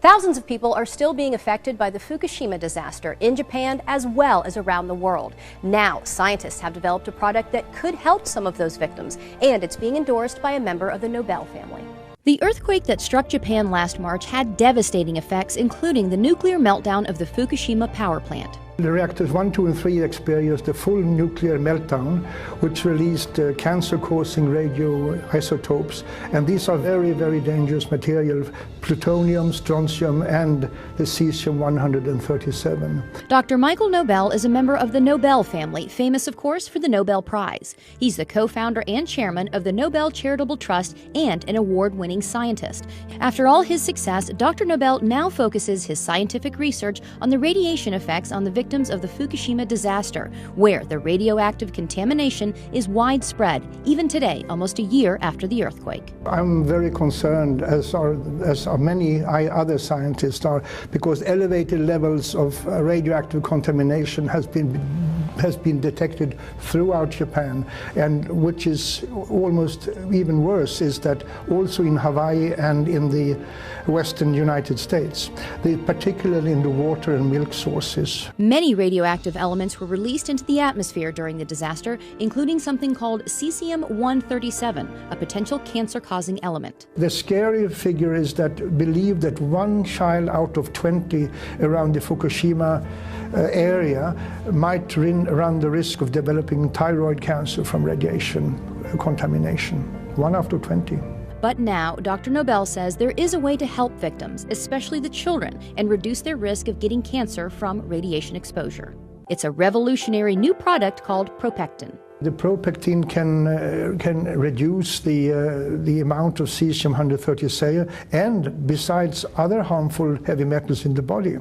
Thousands of people are still being affected by the Fukushima disaster in Japan as well as around the world. Now, scientists have developed a product that could help some of those victims, and it's being endorsed by a member of the Nobel family. The earthquake that struck Japan last March had devastating effects, including the nuclear meltdown of the Fukushima power plant. The reactors 1, 2, and 3 experienced a full nuclear meltdown, which released cancer-causing radioisotopes. And these are very, very dangerous material, plutonium, strontium, and the cesium-137. Dr. Michael Nobel is a member of the Nobel family, famous, of course, for the Nobel Prize. He's the co-founder and chairman of the Nobel Charitable Trust and an award-winning scientist. After all his success, Dr. Nobel now focuses his scientific research on the radiation effects on the victims of the Fukushima disaster, where the radioactive contamination is widespread, even today, almost a year after the earthquake. I'm very concerned, as are many other scientists are, because elevated levels of radioactive contamination has been detected throughout Japan, and which is almost even worse is that also in Hawaii and in the western United States, particularly in the water and milk sources. Many radioactive elements were released into the atmosphere during the disaster, including something called cesium-137, a potential cancer-causing element. The scary figure is that believe that 1 child out of 20 around the Fukushima area might run the risk of developing thyroid cancer from radiation contamination. 1 out of 20. But now, Dr. Nobel says there is a way to help victims, especially the children, and reduce their risk of getting cancer from radiation exposure. It's a revolutionary new product called Propectin. The Propectin can reduce the amount of cesium-137 and besides other harmful heavy metals in the body.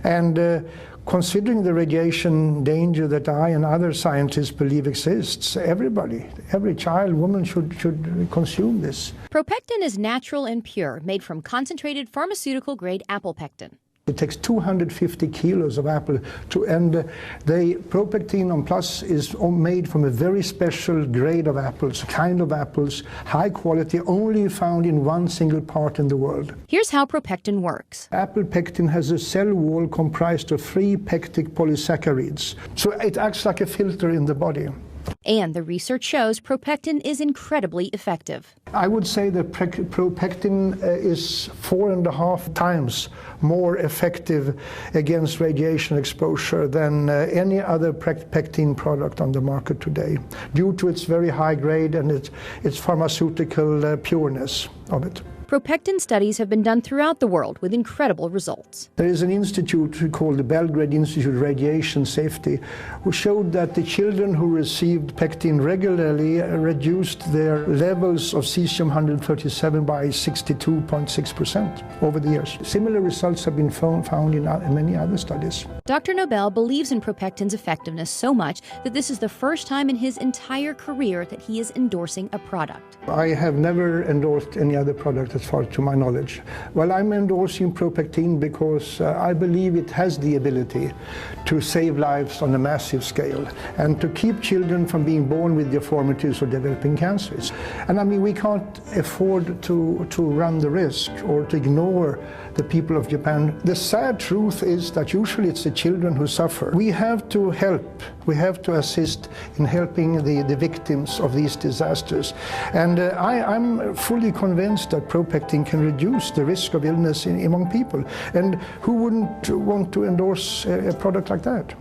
And considering the radiation danger that I and other scientists believe exists, every child, woman should consume this. Propectin is natural and pure, made from concentrated pharmaceutical-grade apple pectin. It takes 250 kilos of apple and the Propectin on Plus is made from a very special grade of apples, high quality, only found in one single part in the world. Here's how Propectin works. Apple pectin has a cell wall comprised of 3 pectic polysaccharides, so it acts like a filter in the body. And the research shows Propectin is incredibly effective. I would say that Propectin is 4.5 times more effective against radiation exposure than any other pectin product on the market today, due to its very high grade and its pharmaceutical pureness of it. Propectin studies have been done throughout the world with incredible results. There is an institute called the Belgrade Institute of Radiation Safety, who showed that the children who received pectin regularly reduced their levels of cesium-137 by 62.6% over the years. Similar results have been found in many other studies. Dr. Nobel believes in Propectin's effectiveness so much that this is the first time in his entire career that he is endorsing a product. I have never endorsed any other product as far to my knowledge. Well, I'm endorsing Propectin because I believe it has the ability to save lives on a massive scale and to keep children from being born with deformities or developing cancers. And I mean, we can't afford to run the risk or to ignore the people of Japan. The sad truth is that usually it's the children who suffer. We have to help. We have to assist in helping the victims of these disasters. And I'm fully convinced that Propectin can reduce the risk of illness among people. And who wouldn't want to endorse a product like that?